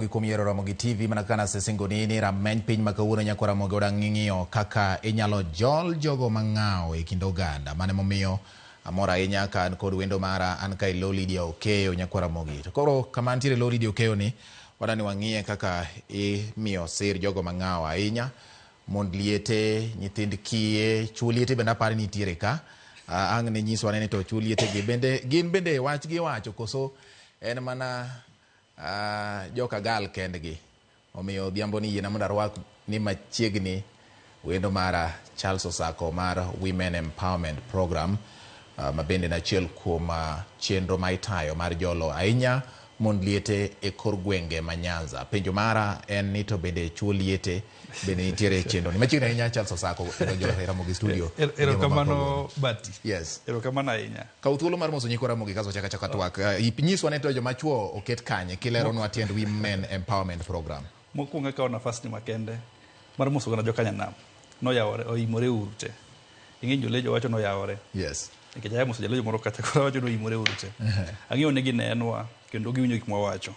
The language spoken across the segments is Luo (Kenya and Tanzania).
Kumiero Ramogi TV manakana sesengo nini rameny piny makawuono nyako Ramogi odang'ing'iyo kaka inyalo jol jogo mang'aw e kind oganda mane momiyo amora ahinya ka an kod wendo mara an ka ilo Lydia Okeyo nyako Ramogi. To koro kama antiere lo Lydia Okeyo ni wadani wang'iye kaka imiyo sir jogo mang'aw ahinya mond liete nyithind kiye chuo liete bende aparo ni nitiere ka ang' ne nyiswa ni to chuo liete gi bende gin bende wach gi wacho koso en mana joka gal kendgi omiyo dhiambo ni yiena mondo arwak ni machiegni wendo mara Charles Osako mar Women Empowerment Program mabende na achiel kuom chenro ma itayo mar jolo ahinya mond liete e kor gwenge ma Nyanza. Penjo mara en ni to bende chuo liete bende nitiere chenro ni machiegni ahinya Charles Osako jo Ramogi studio. Erokamano Bati. Yes. Erokamano ahinya. Ka uthuolo mar moso nyiko Ramogi kaso chaka twak. Nyiswa ne to joma chuo oket kanye kileronwa tiend Women Empowerment Program. Mokwongo kawo nafas ni makende mar moso gana joka Nyanam noyawore oimore uru te. Ing'e jolejo wacho noyawore. Yes. Nikech aya moso jalejo moro kacha koro wacho noimore uru te. Ang'eyo ni ginenwa kendo giwinjo gik mwawacho.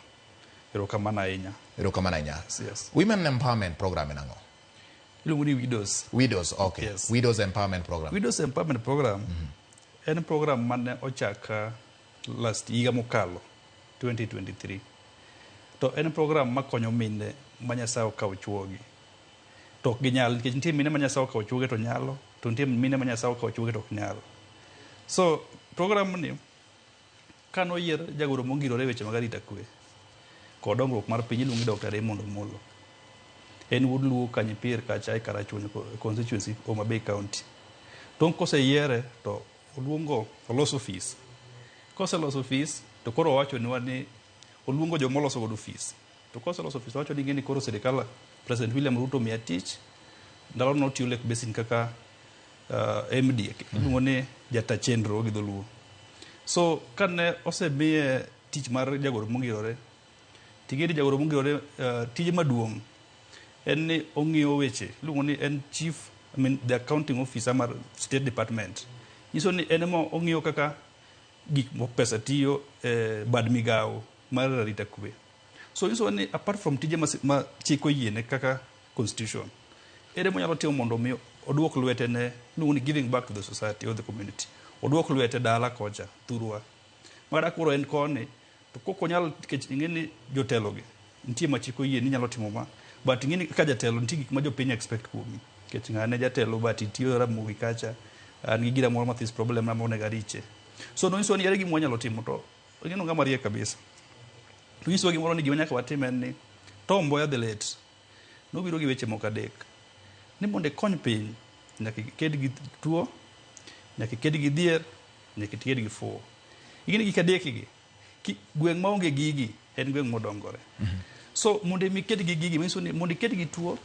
Erokamano ahinya. Erokamano ahinya. Yes. Women Empowerment Program en ang'o? Iluongo ni Widows. Widows, okay. Yes. Widows Empowerment Program. Widows Empowerment Program en program mane ochaka last higa mokalo 2023. To en program makonyo mine ma Nyasaye okawo chuogi. To ok ginyal nikech nitie mine ma Nyasaye okawo chuogi to nyalo, to nitie mine ma Nyasaye okawo chuogi to ok nyal. So program ni kanoyier jagoro mongirore weche mag arita kwe kod dongruok mar piny iluongo Dr. Raymond Omolo. En wuod Luo Kanyipir kacha e Karachuonyo constituency Homa Bay County. Tong' koseyiere to oloso ofis. Koseloso ofis to koro owacho ni oluongo joma oloso godo ofis. To koseloso ofis owacho ni koro sirikal President William Ruto miya tich. Ndalo no tiyo lek besin kaka MD iluongo ni jata chenro gi dholuo. So kane osemiye tich mar jagoro mongirore tigedi jagoro mongirore tije maduong' en ni ong'iyo weche iluongo ni en the accounting officer mar State Department. Nyiso ni en mo ong'iyo kaka gik pesa tiyo bad migawo mar arita kwe. So nyiso ni apart from tije ma chik oyiene kaka constitution ere monyalo timo mondo mi oduok lwete ne iluongo ni giving back to the society or the community. Oduok lwete dala kocha thurwa. Mara koro en koni to koko nyalo nikech ing'eni jotelo gi nitie machiko yie ni nyalo timo ma but ing'eni ka jatelo nitie gik ma jopiny expect kuomi nikech ng'ane jatelo but itiyo Ramogi kacha an gi gira moro mathis problem na mone gariche. So no nyiso ni ere gima wanyalo timo to ing'eno ng'ama riek kabisa. To nyiso gimoro ni gima nyaka watim en ni Tom Mboya the late nobiro gi weche moko adek ni mondo kony piny nyaka ked gi tuo nyaka ked gi dhier nyaka ked gi fuo. Ing'eni gik adek gi gweng' maonge gigi en gweng' modongore. So mondo mi ked gi gigi nyiso ni mondo ked gi tuo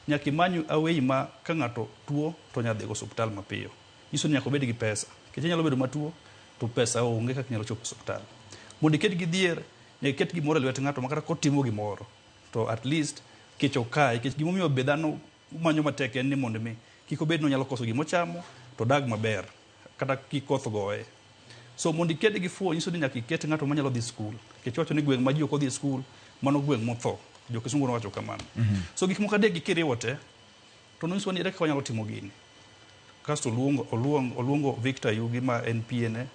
nyaka manyu away ma ka ng'ato tuo to nyadhi go hospital mapiyo. Nyiso ni nyaka bed gi pesa. Kech nyalo bedo matuo to pesa onge kaka nyalo chopo hospital. Mondo ked gi dhier nyaka ket gimoro e lwet ng'ato makata kotimo gimoro to at least kech okae kech gimomiyo be dhano manyo matek en ni mondo mi kik obed no nyalo koso gimo chamo to dag maber kata kik koth goye. So mondo iked gi fuo nyiso ni nyaka iket ng'ato manyalo dhi skul. Kech wacho ni gweng' ma ji ok odhi skul mano gweng' motho. Jo kisungu wacho kamano. So gik moko adek gikiriwo te to nyiso ni ere kaka nyalo timo gini. Kasto oluongo Victor Yugi ma en PN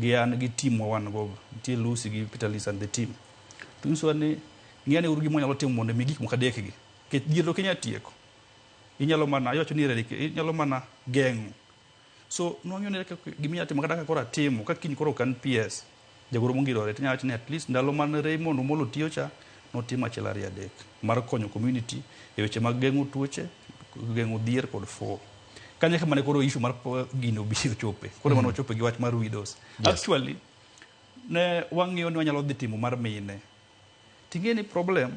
gi an gi team wan go nitie Lucy gi Peter Lisa and the team. To nyiso ni ng'ane uru gimo nyalo timo mondo mi gik moko adek gi. Kech diero Kenya tieko. Inyalo mana ayocho ni inyalo mana geng'o. So nwang'yo ni giminya timo kata kora timo ka kiny koro kan PS jagoro mongirore tinya wacho ni at least ndalo man Raymond Omolo tiyo cha notimo achiel ariyo adek mar konyo community e weche mag geng'o tuoche geng'o dhier kod fuo. Kanya kama ne koro issue mar gino biro chope koro mano chope gi wach mar Widows. Actually ne wang'iyo ni wanyalo dhi timo mar mine. Tingeni problem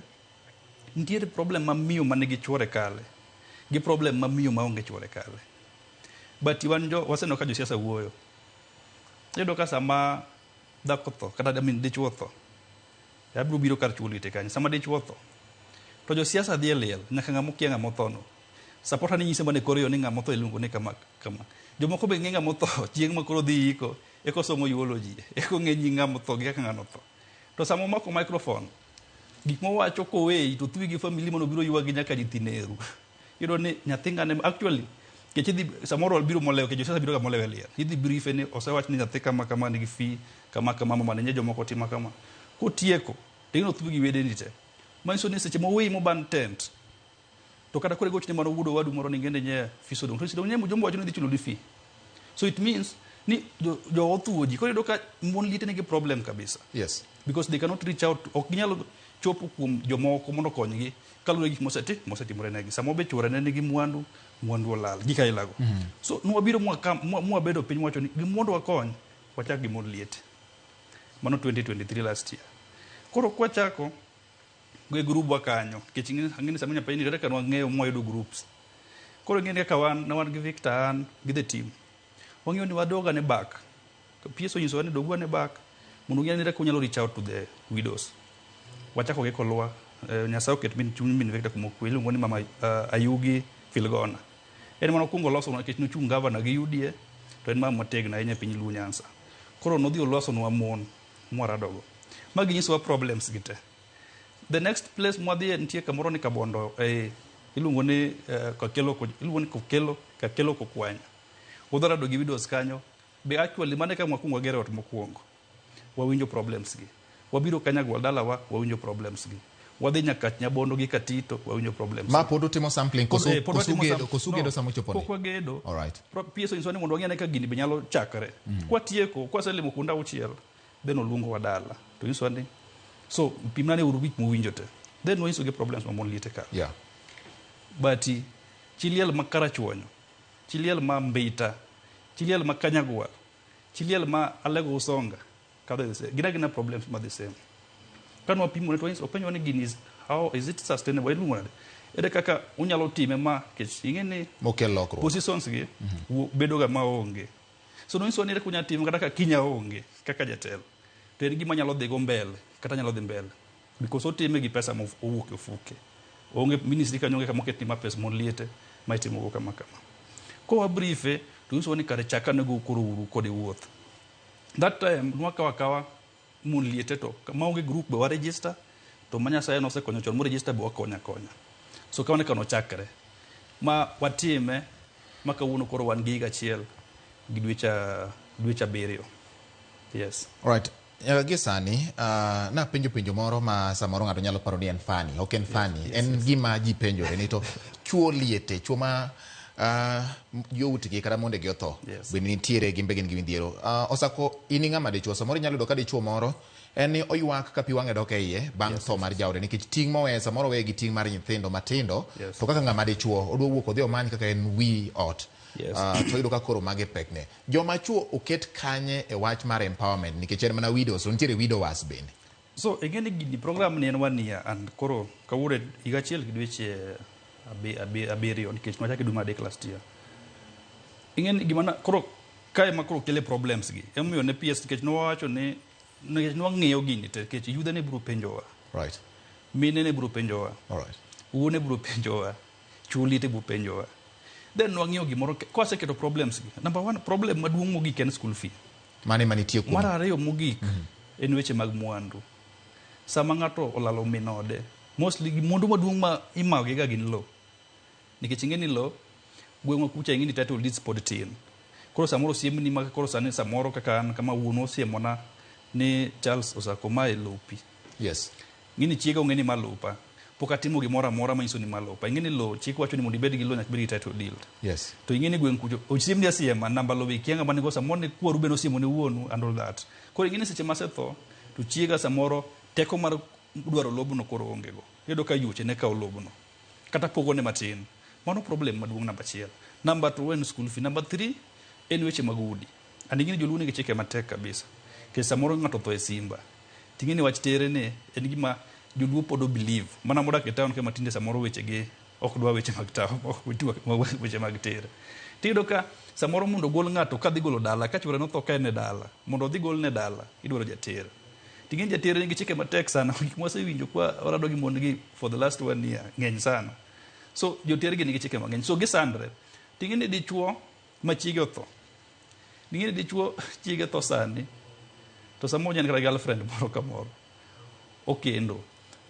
nitiere problem ma miyo mane gi chwore kale gi problem ma miyo maonge chwore kale. But waseno ka josiasa wuoyo. Yedo ka sama dhako tho kata dichuo tho. Abiro biro kar chuo lite kanyo. Sama dichuo tho. To josiasa dhi e liel nyaka ng'amo kia ng'amo tho no. Support ni nyise mane koriyo ni ng'amo tho iluongo ni kama. Jomoko be ng'e ng'amo tho chieng' ma koro dhi iko eko somo urology eko ng'e nying ng'amo tho gi kaka ng'ano tho. To sama omako microphone gik mowacho koweyi to thuyi gi famili mano biro ywagi nyaka nyithineru iyudo ni nyathi ngane actually kech idhi samoro biro molewo kech sasa biro ga molewo liel idhi briefe ni osewach ni nyathi kama kama nigi fi kama kama mama ne jomoko timo kama kotieko tingno thuyi gi wedeni te manyiso ni seche moweyi moban tent to kata kore gochne mano wudo wadu moro ni ngende nye fiso dong to sidong nye jombo wacho ni dhi chulo di fi so it means ni jo othuoji kore do ka mon liete nigi problem kabisa yes because they cannot reach out ok ginyalo chopo kuom jomoko mondo konygi kaluwore gi gik mosetimore negi samo be chwore ne nigi mwandu olal gika ilago so nwabiro mwabedo piny wacho ni gimondo wakony wachak gimond liete mano 2023 last year koro kwachako go group wakanyo kech ngini samo nyapani ni reka nwang'eyo mwayudo groups koro ngini kaka wan gi Victor an gi the team wang'eyo ni wadoga ne back pieso nyiso ni dogwa ne back mondo ng'eni reka unyalo reach out to the widows wachako ge kolwa nyasaye oket min chuny min Victor kumokwe iluongo ni mama Ayugi Filgona en mano kungo loso na kech nochung governor gi UDA to en mama motegna ahinya piny Luo Nyanza koro nodhi oloso nwa mon mwaradogo magi nyisowa problems gite the next place mwadhi nitie kamoro ni Kabondo iluongo ni Kakelo Kokwanya udharado gi widows kanyo be actually mane ka mwakungo gere ot mokwongo wawinjo problems gi wabiro Kanyagwal dalawa wawinjo problems gi wadhi nyaka Nyabondo gi Katito wawinjo problems ma pod utimo sampling kosugedo samo chopo pok wagedo all right pieso insoni mondo wang'e ka gini be nyalo chakre kwatieko kwaselimo kunda uchiel then oluongo wadala to insoni so pimnane uru wik muwinjo te then waiso ge problems ma mon liete ka yeah but chiliel ma Karachuonyo chiliel ma Mbeita chiliel ma Kanyagwal chiliel ma Alego Usonga gina problems ma the same kanwa pimo ne twins openyo ni ginis how is it sustainable iluongo nade ere kaka unyalo time ma kech ingene mokel lokro positions gi bedo ga maonge so no inso ni rek unya time kata ka kinya onge kaka jatelo to en gima nyalo dhigo mbele kata nyalo dhi mbele because otime gi pesa mo owuok ofuke onge ministry kanyo kama moket ma pesa mon liete ma itimo kama ko wa briefe to inso ni kare chaka nego koro uru kode wuoth that time nwaka wakawa mon liete to maonge group be wa register to Nyasaye no se konyo chon mo register be wakonya so kawane kano chakre ma watime maka wuno koro wan giga chiel gi dwecha beriyo yes all right gisani na penjo moro ma samoro ng'ato nyalo paro ni en fani ok en fani en gima ji penjore ni to chuo liete chuo ma yowutgi kata monde gi otho bende nitiere gimbe gin gi midhiero osako ini ng'ama dichuo samoro nyalo yudo ka dichuo moro en ni oywak ka pi wang'e dok e iye bang' tho mar jaode nikech ting' mowe samoro weye gi ting' mar nyithindo matindo to kaka ng'ama dichuo odwa wuok odhi omany kaka en wi ot to yudo ka koro mage pekne joma chuo oket kanye e wach mar empowerment nikech en mana widows to nitiere widowers bende so ingeni gini program ni en 1 year and koro kawure higa achiel gi dweche abiriyo nikech nwachake dwe adek last year ingeni gimana koro kae ma koro kele problems gi emomiyo ne PS nikech nowacho ni nikech nwang'eyo gini te nikech yudhe ne biro penjowa right mine ne biro penjowa all right wuone biro penjowa chuli te biro penjowa then nwang'eyo gimoro kwaseketo problems gi number 1 problem maduong' mogik en school fee mane manitie kuom mar ariyo mogik en weche mag mwandu sama ng'ato olalo minode mostly mwandu maduong' ma imago ga gin lo nikech ing'eni lo gweng'wa kucha ing'eni title deeds pod tin koro samoro siemni ma koro sani samoro kaka an kama wuono siemona ni Charles Osako mae lopi yes ng'eni chiega ong'eni ma lopa pok atimo gimoro amora ma nyiso ni ma lopa ing'eni lo chik wacho ni mondo ibed gi lo nyaka ibed gi title deed yes to ing'eni gweng' kucho osiemni asiema namba lo kianga mane go samoro ne kwaru beno siemo ne wuonu and all that koro ing'eni seche masetho to chiega samoro teko mar dwaro lobno koro onge go iyudo ka yuche ne kawo lobno kata pogo ne matin mano problem maduong' namba 1 number 2 en school fee number 3 en weche mag udi and ing'eni joluo nigi chike matek kabisa ke samoro ng'ato tho e simba ting'eni wach tere ne en gima joluo podo believe mana modak e town kama tinde samoro weche ge ok dwa weche mag town ok weche mag tere tiyudo ka samoro mondo gol ng'ato ka dhi golo dala ka chwore no tho ka ne dala mondo dhi gol ne dala idwaro jatere ting'eni jatere nigi chike matek sana gik mwasewinjo kwa orado gi mon gi for the last 1 year ng'eny sana so jotere gi nigi chike mang'eny so gisandre ting'eni dichuo ma chiege otho ting'eni dichuo chiege tho sani to samoro nyen kata girlfriend moro kamoro okendo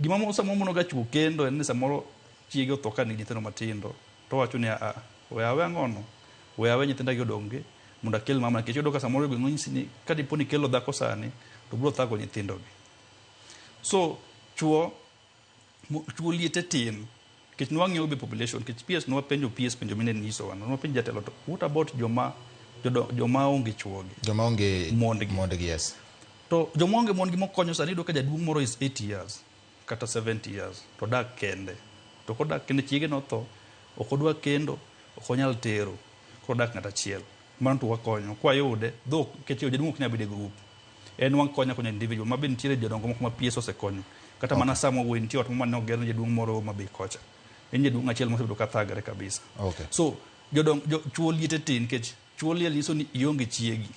gima mo samo mono ga chuo kendo en ni samoro chiege otoka ni nyithindo matindo to wacho ni we awe ngono we awe nyithinda gi odonge mondo akel mama nikech yudo ka samoro go ng'isi ni ka dipo ni kelo dhako sani to biro thago nyithindo gi. So chuo liete tin nikech nwang'io be population nikech PS nwa penjo mine niso wan nwa penjo jatelo to what about joma onge chuo gi joma onge mondgi yes to joma onge mondgi mokonyo sani do ka jaduong' moro is 8 years kata 70 years to dak kende to kodak kende chiege no tho ok odwa kendo ok onyal tero kodak ng'at achiel mano to wakonyo kwa yude dho keche jaduong' ok nyal bedo group en wakonyo individual mabe nitiere jodongo moko ma PS osekonyo kata mana samo wen tiot mane oger ne jaduong' moro mabe kocha en jaduong' achiel mosebedo ka thagre kabisa. So chuo liete tin kech chuo liel iso ni ionge chiegi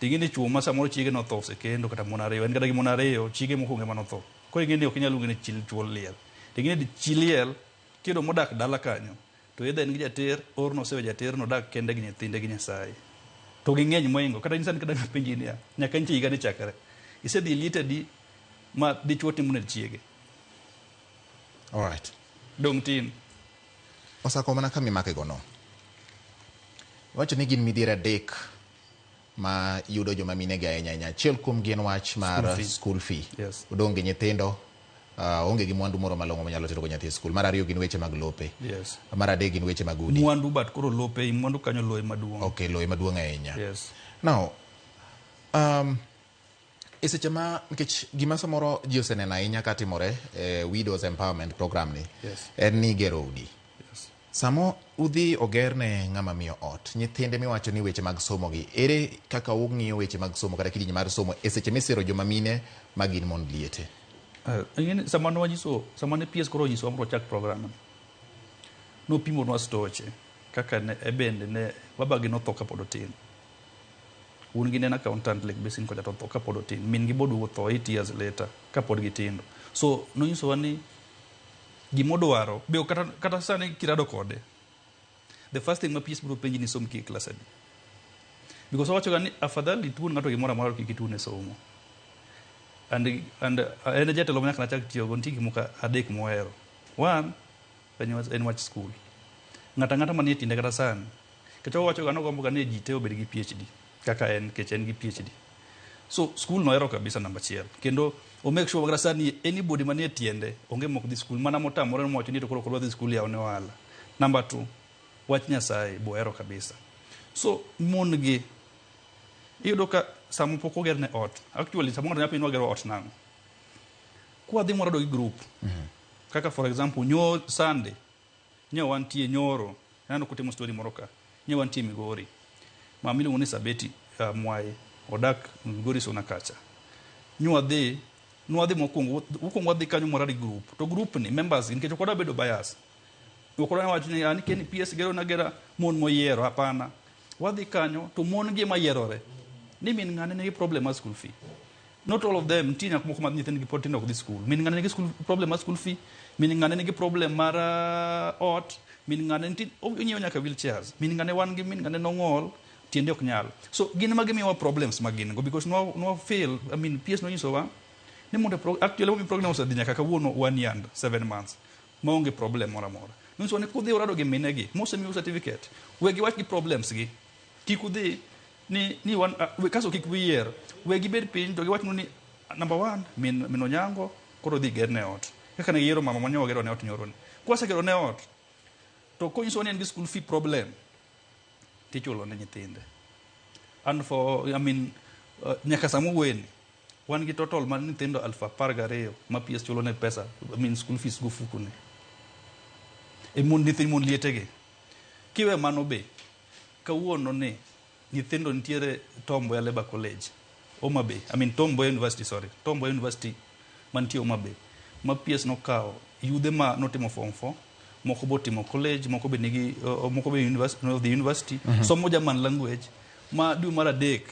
tingine chuo ma samoro chiege no tho kendo kata mon ariyo en kata gi mon ariyo chiege mokwongo ema no tho ko ingene ok inyal luonge ni chuo liel tingine di chi liel kido modak dala kanyo to edha en gi jater orno sewe jater no dak kende gi nyithinde gi Nyasaye to gi ng'eny moingo kata insan kada penji ni nyaka nchi higa ni chakre isedhi liete di ma di chuo timo ne chiege. All right. Dong tin osako mana kami make gono wacho ni gin midhiero adek ma yudo joma mine ga ahinya achiel kuom gin wach mar school fee yes. Odonge nyithindo onge gi mwandu moro malong'o manyalo tero go nyathi skul. Mar ariyo gin weche mag lope yes. Mar adek gin weche mag udi mwandu bat koro lope mwandu kanyo loe maduong'. Okay, loe maduong' ahinya yes. Now eseche ma nikech gima samoro ji oseneno ahinya katimore Widows Empowerment Program ni yes. En ni gero udi yes. Samo udhi ogerne ng'ama miyo ot nyithinde miwacho ni weche mag somo gi ere kaka ung'iyo weche mag somo kata kidienje mar somo eseche misiro joma mine magin mond liete ingene samano wanyiso samane PS koro nyiso amro chak program no pimo no stoche kaka ne ebende ne babagi no toka podotin un gi ne accountant like besin ko jato toka podotin min gi bodu tho 8 years later ka pod gitindo so no nyiso wani gimodwaro be kata sani kirado kode the first thing ma PS bro penji ni som ki class adi because wacho gani afadhali tu ngato gimora moro kikitune somo and ene jatelo manyaka nachak tiyo go ntigi muka adek moero one en wach school ngata manie tinde kata san kecho wacho gano gombo gane jite obed gi PhD kaka en kechen gi PhD so school no ero kabisa namba 1 kendo o make sure kata sani anybody manie tiende onge mok di school mana motamore mo wacho ni to koro kodwa di school yaone wala number 2 wach Nyasaye bo ero kabisa so mon gi iyudo ka samo poko gerne ot actually samo ng'ato nyapino gero ot nango kwa dhi moro do gi group kaka for example nyo Sunday nyo wantie nyoro nano kutimo story moro ka nyo wantie Migori mamili ngone Sabeti Mwai odak Migori sona kacha nyo adhi mokwongo adhi kanyo moro di group to group ni members nikech koda bedo bias okoda wacho ni ani ken PS gero na gera mon moyiero hapana wadhi kanyo to mon gi mayierore ni min ngane ne problem ma school fee not all of them tinya kuma kuma nyithind gi potindo ko school min ngane ne school problem ma school fee min ngane ne problem mar ot min ngane tin onyo nyaka wheelchairs min ngane wan gi min ngane no ngol tiende ok nyal so gin magi miwa problems magin go because no fail I mean PS no nyiso wa ni mondo actually mi program sa dinya kaka wono 1 year 7 months ma onge problem mora nso ne kudhi urado gi minegi mose mi certificate wegi wach gi problems gi kikudhi ni wan kaso kikwier wegi bed pin to gi wach ni number 1 min onyango koro dhi gerne ot kaka ne yero mama manyo gero ne ot nyoroni kwase gero ne ot to ko nso ne en gi school fee problem tichulo ne nyithinde and for I mean nyaka samu wen wan gi total man nyithindo 1012 ma PS chulo ne pesa I mean school fees go fukune e mon lietege kiwe mano be kawuono ne nyithindo ntiere Tombo ya Labour College Homa Bay I mean Tombo University mantie Homa Bay ma PS no kao yudhe ma notimo form 4 moko botimo college moko be nigi moko be university somo German language ma du mara dek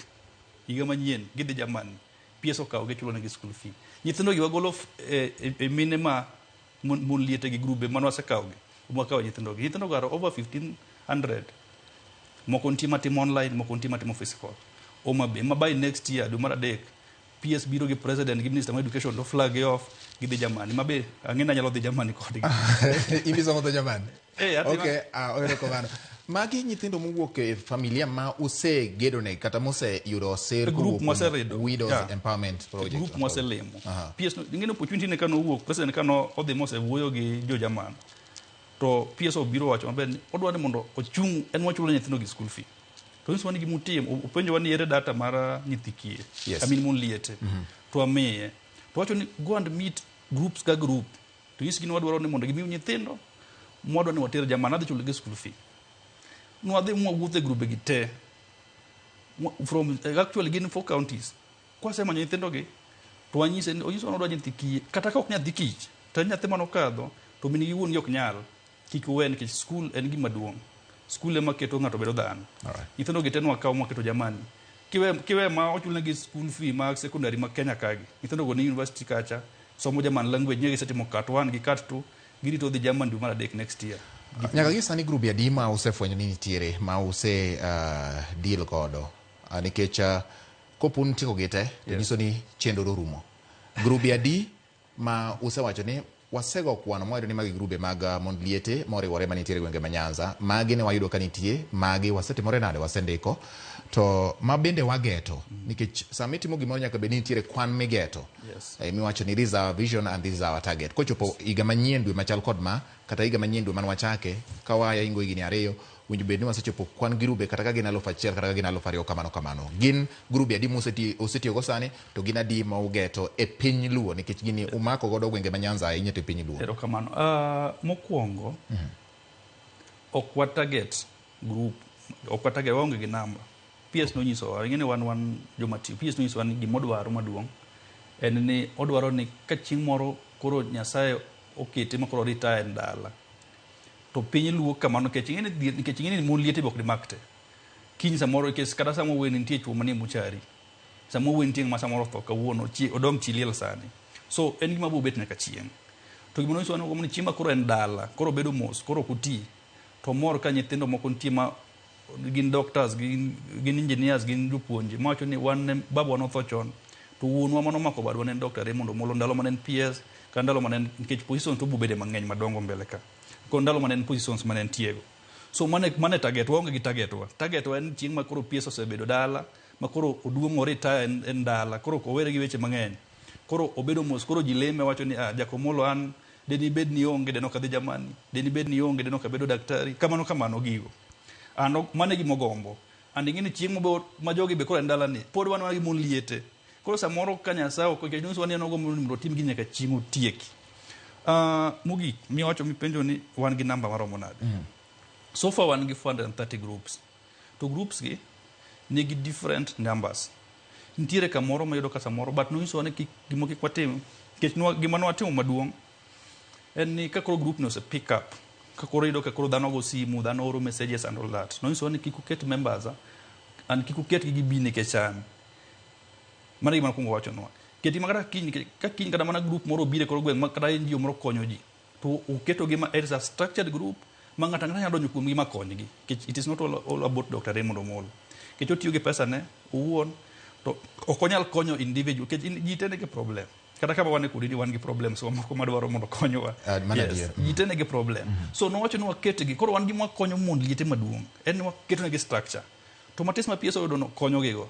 higa manyien gidhi German PS okao ge chulo negi school fee nyithindo gi wagolo mine ma mon lietege grube manwa se kao gi mwaka wa nyithindo garo over 1500 moko ntima timo online moko ntima timo physical Homa Bay by next year do mara dek PS biro gi president gi minister of education do flag off gi dhi Germany mabe ang'e nyalo dhi Germany kodgi. Ibisomo dho Germany? Atima. Okay, erokamano. Magi nyithindo mowuok e familia ma usegedone kata moseyudo ser group moseredo Widows Empowerment Project. Group moselemo. PS ing'eno opportunity ne kano wuok president kano odhi mosewuoyo gi jo German. To PS obiro wacho maber ni odwa ni mondo ochung' en wachulo nyithindo gi school fee. To nyiso ni gimutim openjo wani ere data mara nyithi kiye. I mean mon liete. To amiye. To wacho ni go and meet groups ka group. To nyisi gini wadwaro ni mondo gimiu nyithindo mwadwa ni water German adhi chulo gi school fee. No adhi mwawuothe grube gi te. From actually gin 4 counties. Kwa sema nyithindo gi to wanyise onyiso odwa nyithi kiye kata ka ok nyathi kich. To nyathi manokadho to mini giwuon yok nyal. Kik wen ki school en gima duong'. School ema keto ng'ato bedo dhano. Nyithindo gi tenwa kawo mwaketo Germany. Kiwe ma ochulne gi school fee ma secondary ma Kenya kagi. Nyithindo go ni university kacha somo German language nyege setimo kat 1 gi kat 2 girito dhi German dwe mar adek next year. Nyaka gi sani grup adi ma usefwenyo ni nitiere ma use deal kodo nikech kopun tiko gite nyiso ni chenro rumo. Grup adi ma usewacho ni wasego kwano mwayudo ni magi grube mag mond liete moriwore manitiere gwenge ma Nyanza magi ne wayudo ka nitie magi wasetimore nade wasendiko to ma bende wageto nikech sama itimo gimoro nyaka bed ni nitiere kwan migeto. Miwacho ni this is our vision and this is our target. Kochopo higa manyien dwe machal kod ma kata higa manyien dwe man wachake ka waya ingo higni 2 winjo bed ni wasechopo kwan grube kata ka gin 1,000 kata ka gin 2,000 kamano. Gin grube adi musetiyo go sani to gin adi ma ugeto e piny Luo nikech gini umako godo gwenge ma Nyanza ahinya e piny Luo. Erokamano. Mokwongo ok wa target group ok wa target waonge gi namba. PS no nyiso ing'ene wan jomatiyo. PS no nyiso ni gimodwaro maduong' en ni odwaro ni ka chieng' moro koro Nyasaye okete ma koro retire ndala to piny Luo kamano nikech ing'ene mon liete bok dimakte kiny samoro kes kata samo wen nitie chuo manie buchari samo wen tieng' ma samoro tho kawuono odong' chiliel sani so en gima bo bet nyaka chieng' to gima nyiso ni chieng' ma koro en ndala koro bedo mos koro kuti to mor ka nyithindo moko nitie ma gin doctors gin engineers gin jopuonje ma wacho ni wan babwa notho chon to wuonwa mano mako badwa ne Dr. Raymond Omolo ndalo manen PS ka ndalo manen nikech position to bubede mang'eny madongo mbele ka ko ndalo manen positions manen tiego so mane target waonge gi target wa en chieng' ma koro PS osebedo dala ma koro oduong' retire en dala koro owere gi weche mang'eny koro obedo mos koro jileme wacho ni Jakomolo an deni bed ni onge deno kadhi Germany deni bed ni onge deno ka bedo daktari kamano gigo ano mane gimogombo and ing'eni chieng' ma jogi be koro en dala ni pod wan gi mon liete koro samoro ka Nyasaye ok nyiso wan enogo mondo tim gi nyaka chieng' otieki. Mogik miwacho mipenjo ni wan gi namba maromo nade. So far wan gi 430 groups to groups gi nigi different numbers. Nitiere kamoro mayudo ka samoro but nonyiso ni gimo kik watim nikech gima nwatimo maduong' en ni ka koro group no se pick up ka koro yudo ka koro dhano go simu dhano oro messages and all that nonyiso ni kik uket members and kik uket gi bi nikech an mana gima nakwongo wacho nwa keti makata kiny kata mana group moro bire koro gweng' makata NGO moro konyo ji to uketo gima it is a structured group ma ng'ata nyalo donjo kuom gima konygi it is not all about Dr. Raymond Omolo kech otiyo gi pesa ne owuon to ok onyal konyo individual kech ji tende gi problem kata kama wane kudi wan gi problems moko madwaro mondo konyowa ji tende gi problem so nowacho ni waket gi koro wan gi makonyo mon liete maduong' en waketo ne gi structure to matis ma PS oyudo no konyo gi go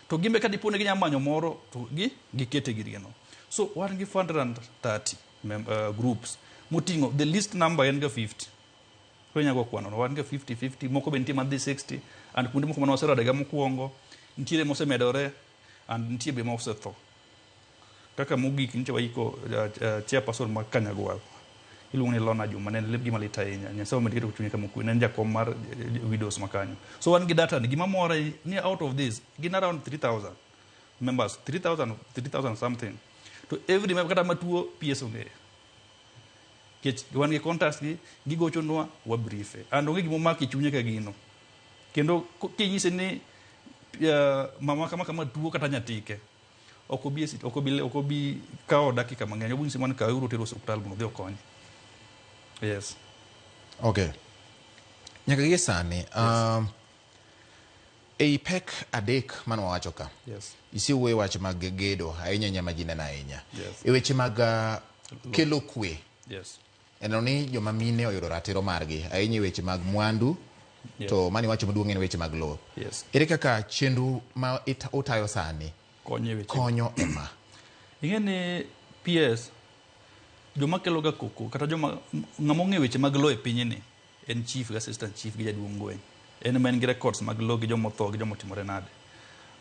to gimbe ka dipone ginya manyo moro to gikete girino so wan gi 430 groups motingo the list number en ga 50 ko nyago kwano wan ga 50 moko be nitie madhi 60 and kundi moko manwasero daga mokwongo nitiere mosemedore and nitie be mosetho kaka mogik nitie waiko chairperson ma Kanyagwal iluongo ni Lona Juma ne leb gima lit ahinya Nyasaye mediketo kuchunye kama kuwe ne jakom mar widows makanyo so wan gi data ni gima mora ni out of this gin around 3,000 members 3,000 something to every member kata matuo PS onge kech wan gi contacts gi gigochonwa wa briefe and onge gimo maki chunye ka gino kendo kinyise ni mama kama tuo kata nyatike okobi kao dakika mang'eny obunsi man ka euro tero hospital mondo dhi okony. Yes. Okay. Nyaka gi sani ei pek adek man wawacho ka. Yes. Isi uwe wache mag gedo ahinya nyama jina na ahinya. Yes. E weche mag kelo kwe. Yes. Eno ni joma mine oyudo ratiro margi ahinya weche mag mwandu. Yeah. To mani wacho maduong' en weche mag lowo. Yes. Ere kaka chenro ma utayo sani konyo ema. Ing'eni PS joma kelo ga koko kata joma ng'ama ong'e weche mag lowo e pinyni en chief gi assistant chief gi jaduong' gweng'. En ma en gi records mag lowo gi joma otho gi joma otimore nade.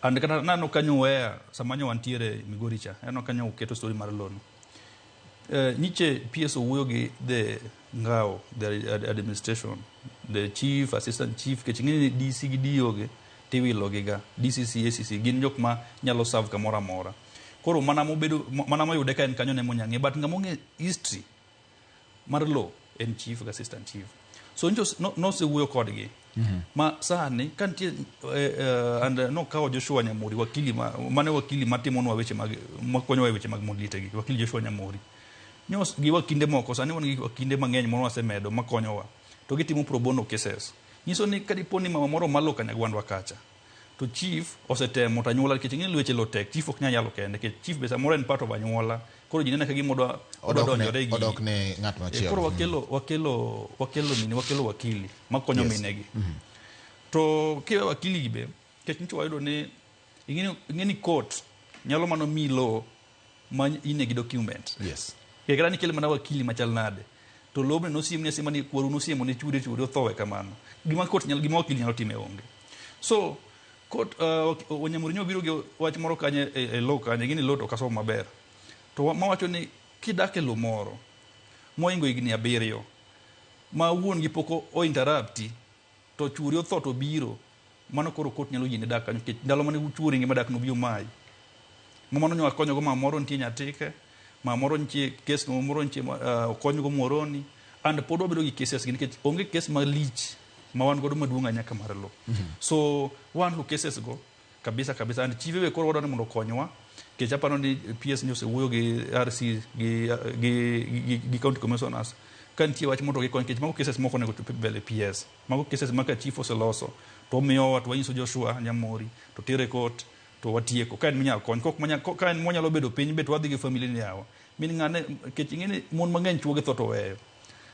And kata nano kanyo weya sama nyo wantiere Migori cha eno kanyo keto story mar lowo no. Nyiche PS owuoyo gi the ngao the administration the chief assistant chief ke ching'eni DC gi DO gi tiwilo gi ga DCC ACC gin jok ma nyalo serve kamoro amora. Koro mana moyude ka en kanyo ne monyang'e but ng'ama ong'e history mar law en chief gi assistant chief. So no se wuoyo kodgi. Ma sani kantie and no kawo Joshua Nyamuri wakili mane wakili matimonwa weche mag makonyowa weche mag mondite gi wakili Joshua Nyamuri. Nyos gi wakinde moko sani wan gi wakinde mang'eny mono wasemedo makonyowa to gitimo pro bono cases. Nyiso ni kadiponi mama moro malo Kanyagwandwa kacha to chief osetemo tanyuola nikech ng'e weche lo tek chief ok nyalo kende nikech chief besa moro en part of anyuola koro jinena ka gimodo odonjore gi odok ne ng'at machielo. Koro wakelo wakili makonyo minegi. To kiwe wakili gi be kech nicho wayudo ni ing'eni court nyalo mano milo ma ine gi document. Yes. Kekera ni kele mana wakili machal nade to lobre no siemne sema ni kwaru no siemo ne chude othowe kamano gima court nyalo gima wakili nyalo time onge. So court Onyamuri biro gi wach moro kanye e law kanye gini law to kaso maber to mawacho ni kidake lo moro moingo igni 7 ma wuon gi poko o interrupti to churi otho to biro mano koro court nyalo yine dak kanyo nikech ndalo mane churi ngi madak no biyo mai mano nyo akonyo go mamoro ntie nyatike mamoro ntie case no moro ntie konyo go moroni and pod obedo gi cases gi nikech onge case malich ma wan godo maduong' anya kamar lo. So wan who cases go kabisa and chief we koro wadone mondo konywa ke chapano ni PS news wuoyo gi RC gi county commissioners kan tie wach mondo gi kony ke mago cases moko nego to bele PS mago cases maka chief oseloso to miyo watu wanyiso Joshua Nyamuri to tere court to watieko kan minyal kony kok manya kan monyalo bedo piny bet wadhi gi family ni yawa min ngane ke chingene mon mang'eny chuoge tho to weyo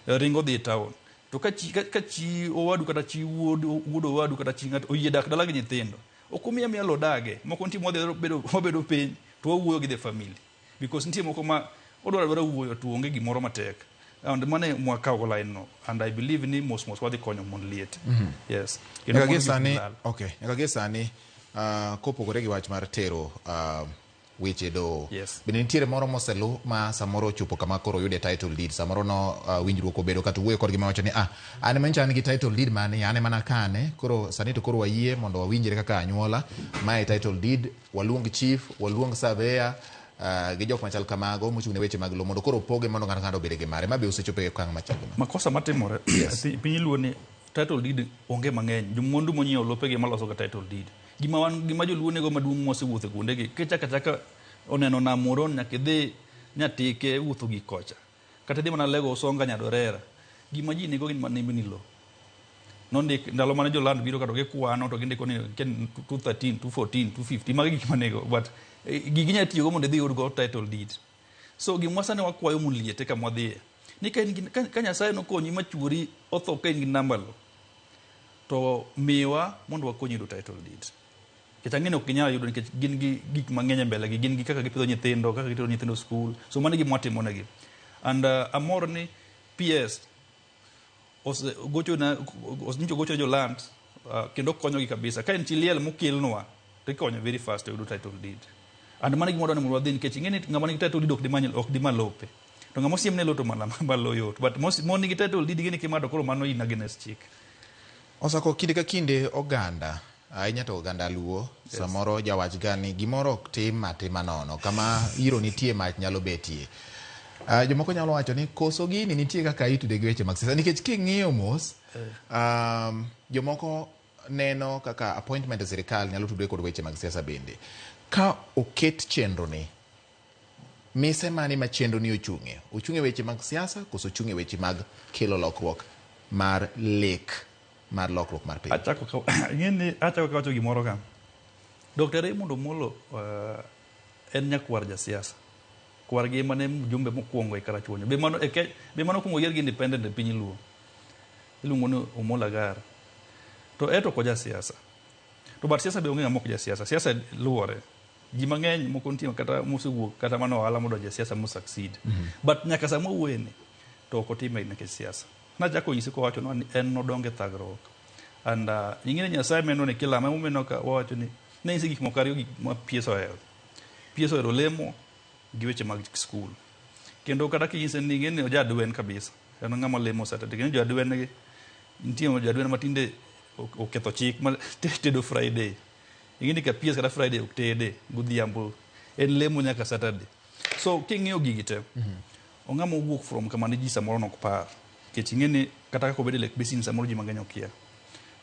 ringo dhi town to ka chi owadu kata chi wuodo owadu kata chi ng'ato oyie dak dala gi nyithindo okumia mialo dage moko ntie mobedo piny to wuoyo gi the family because ntie moko ma odwaro wuoyo to onge gimoro matek and mane mwaka go line no and I believe ni most wadhi konyo mon liet. Yes. Nyaka ge sani kopogore gi wach mar tero weche do. Yes. Bende nitiere moro moselu ma samoro chupo kama koro yude title deed samoro no winjruok obedo kata wuoyo kodgi mawacho ni an mencha an gi title deed mane ane mana kane koro sani to koro wayie mondo wawinjre kaka anyuola mae title deed waluong chief waluong surveyor gi jok machal kamago mochung' ne weche mag lo mondo koro poge mondo ng'ato obed gi mare mabe osechopo e okang' machielo. Makosa matimore piny luo ni title deed onge mang'eny jomondu monyiewo lopegi maloso ga title deed gima joluo nego maduong' mosewuotho kuonde gi kichaka oneno na moron nyaka dhi nyatike wuotho gi kocha kata dhi mana lego songa nyadorera gima ji nego gin manimbe ni lo nondik ndalo mane joland biro kata gikwano to gindiko ni 213 214 250 magi gik manego but gigi nya tiyo go mondo dhi yud go title deed. So gimwa sane wakwayo muliete kama dhi ni ka Nyasaye no konyi machuri otho ka in gi namba lo to miwa mondo wakonyi do title deed kitang'ene ok ginyal yudo nikech gin gi gik mang'eny mbele gi gin gi kaka gipidho nyithindo kaka gitero nyithindo school so mane gima timo negi and amor ni PS gocho joland kendo konyo gi kabisa ka en chiliel mokilnwa to ikonyo very fast to yudo title deed and mane gima dwani mondo wadhi nikech ing'eni ng'ama nigi title deed ok di malope to ng'ama siem ne loto malo yot but mon nigi title deed gini kimado koro mano in against chik. Osako kinde ka kinde oganda ahinya to oganda luo samoro jawach gani gimoro ok tim nono kama iro nitie mach nyalo betie. Jomoko nyalo wacho ni koso gini nitie kaka itude gi weche mag siasa nikech king'iyo mos jomoko neno kaka appointment e sirikal nyalo tudore kod weche mag siasa bende ka oket chenro ni mise mani ma chenro ni ochung'e weche mag siasa koso ochung'e weche mag kelo lokruok mar mar lokruok mar piny. Achako kawacho gimoro ka Dr. Raymond Omolo en nyakwar ja siasa kwargi mane jumbe mokwongo e karachuonyo be mano kwongo yier gi independent e piny luo iluongo ni Omola Gar to eto ko ja siasa to bat siasa be onge ng'ama ok ja siasa luore ji mang'eny moko nitie kata mosewuok kata mano ohala modonjo e siasa mo succeed but nyaka sama owuoyeni to ok otime nikech siasa nachako nyisi kowacho ni en nodonge thagruok and ing'eni Nyasaye meno ne kila mamomeno ka wawacho ni ne nyisi gik moko ariyo gik ma pies ohero lemo gi weche mag skul kendo kata kinyise ni ing'eni ojadwen kabisa en ng'ama lemo Saturday kendo jadwen nitie jadwen matinde oketho chik ma tedo Friday ing'eni ka pies kata Friday ok tede godhiambo en lemo nyaka Saturday so king'iyo gigi te ong'ama owuok from kama ne ji samoro nok par kech ing'eni kata kaka obed e Lake Basin samoro ji mang'eny okia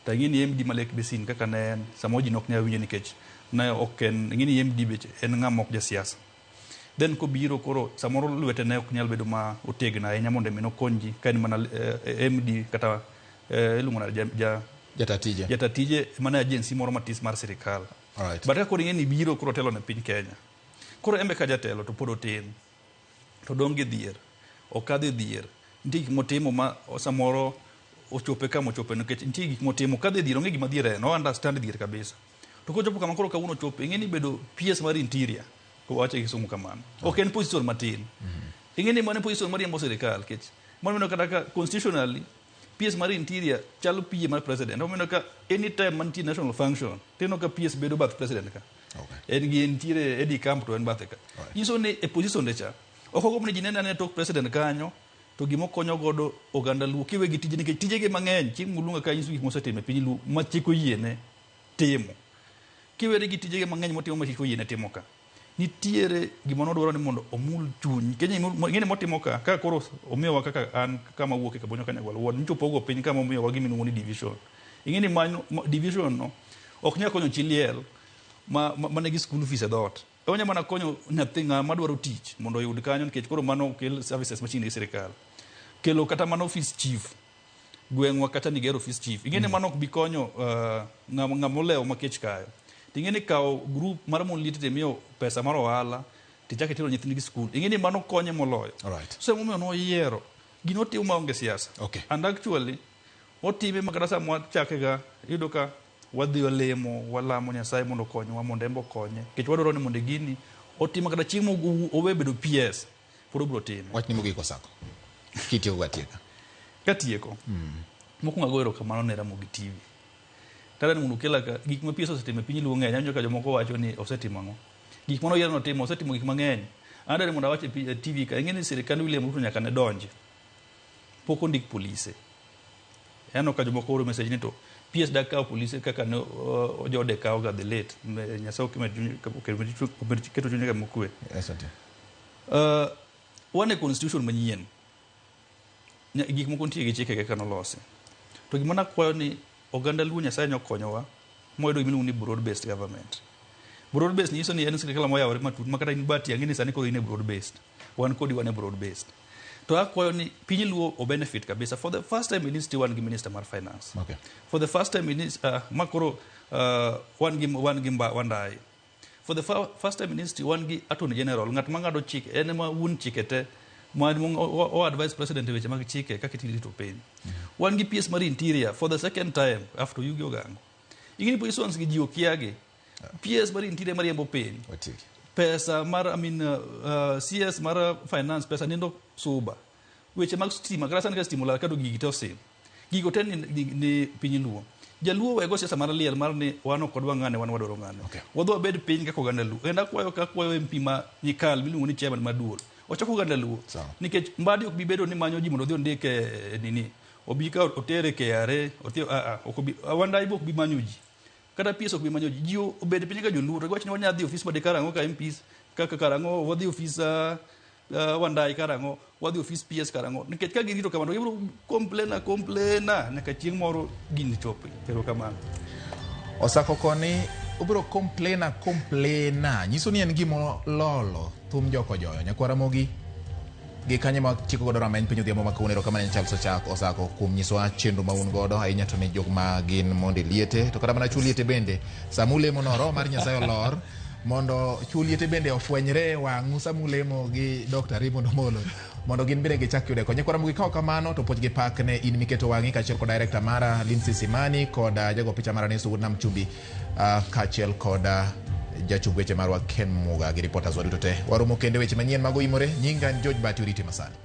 to ing'eni MD ma Lake Basin kaka ne en samoro ji nok nyal winje nikech ne ok en ing'eni MD be en ng'ama ok ja siasa then kobiro koro samoro lwete ne ok nyal bedo ma otegno ahinya mondo mi nokony ji ka en mana MD kata iluongo na jatatije mana agency moro matis mar sirikal but kaka koro ing'eni biro koro telo ne piny Kenya koro embe ka jatelo to pod otin to dong' gi dhier okadhe dhier nitie gik motimo ma samoro ochope kama ochope nikech nitie gik motimo kadhe dhier onge gima dhier en o understand dhier kabisa to kochopo kama koro kawuono ochope ing'eni bedo PS mar interior wache kisungu kamano ok en position matin ing'eni mane position mar yambo sirikal kech mano kata ka constitutionally PS mar interior chalo PA mar president omeno ka anytime mantie national function teno ka PS bedo bath president ka en gi interior Eddie Camp to en bathe ka iso ne e position de cha ok ogomne ji nena ne tok president kanyo to gimo konyo godo oganda luo kiwe gi tije nikech tije ge mang'eny chieng' mulunga ka nyiso gik mosetimo e piny luo ma chik oyiene timo kiwere gi tije ge mang'eny motimo ma chik oyiene timo ka nitiere gima nodwaro ni mondo omul chuny Kenya ng'ene motimo ka koro omiyowa kaka an kama wuok e Kabonyo Kanyagwal ward nichopogo piny kama omiyowa gimiluongo ni division ing'eni manyo division no ok nyal konyo chi liel ma nigi school fees e dhoot onya mana konyo nyathi ng'ama dwaro tich mondo oyud kanyo nikech koro mano kel services machine gi sirikal kelo kata mana office chief gweng'wa kata ni gero office chief ing'eni mano ok bi konyo ng'ama olewo makech kayo ting'eni kawo group mar mon liete miyo pesa mar ohala tichake tero nyithindgi skul ing'eni mano konye moloyo so emomiyo noyiero gino timo maonge siasa and actually otime makata sama chake ga iyudo ka wadhi walemo walamo Nyasaye mondo konywa mondo embo konye kech wadwaro ni mondo gini otimo kata chiemo owe bedo PS pod obro time wach ni mogiko sako kitiyo gatieka katieko mokwongo agoero kamano ne Ramogi TV tada ni mundu kela ka gik ma PS osetimo e piny luo ng'eny anjo ka jomoko wacho ni osetimo ang'o gik mano yiero notimo osetimo gik mang'eny adani mondo awache TV ka ing'eni sirikal William Ruto nyaka ne donje pok ondik polise eno ka jomoko oro message ni to PS dak kawo polise kaka ne jode kawo ga the late Nyasaye keto chuny ga mokwe one constitution manyien gik moko nitie gi chike kaka nolosi to gima nakwayo ni oganda luo Nyasaye nyokonyowa moyudo gimiluongo ni broad based government broad based nyiso ni en sirikal moyawore matut makata in bati ang'eni sani koro in e broad based wan kodi wan e broad based to akwayo ni piny luo o benefit kabisa for the first time ministry wan gi minister mar finance for the first time makoro wan gi Wandai for the first time ministry wan gi attorney general ng'at mang'ado chike en ma wuon chike te o advice president weche mag chike kaka itirito piny wan gi PS mar interior for the second time after Yugi Ogango ing'eni positions gi ji okiagi PS mar interior mar yembo piny pesa mar CS mar finance pesa nindo suba weche mag stima kata sani ka stima olar kado gigi te osim gigo te ni piny luo jaluo wego siasa mar liel mar ni wan ok odwa ng'ane wan wadwaro ng'ane wadwa wabed piny kaka oganda luo enda kwayo MP ma nyikal miluongo ni chairman maduol ochako oganda luo nikech mbadi ok bi bedo ni manyo ji mondo odhi ondike nini obi ka otere KRA Wandai bok bi manyo ji kata PS ok bi manyo ji obed piny ka joluo to giwacho ni wanyadhi ofis bade karang'o ka MPs kaka karang'o wadhi ofis Wandai karang'o wadhi ofis PS karang'o nikech ka girito kamano gibiro complaina nyaka chieng' moro gini chopi pero kamano osako koni obiro complaina nyiso ni en gimo lolo thum joko joyo nyakwara mogi gi kanye ma chiko godo rameny piny odhiambo ma kawuono kama ne Charles Ochak osako kuom nyisowa chenro ma un godo ahinya to ni jok ma gin monde liete to kata mana chu liete bende samule monoro mar Nyasaye olor mondo chuliete bende ofwenyre wang' Musa Mulemo gi Dr. Raymond Omolo mondo gin bende gichak yude konyo. Nyakwaram gikaw kamano to puoch gi pak ne in miketo wang'i kaachiel kod director mara Lindsay Simani kod jago picha mara ne Sugud Nam Chumbi kaachiel kod jachub weche marwa Ken Muga gi reporters waduto te. Waromo kende weche manyien mago imore. Nyinga George Bati, uriti masani.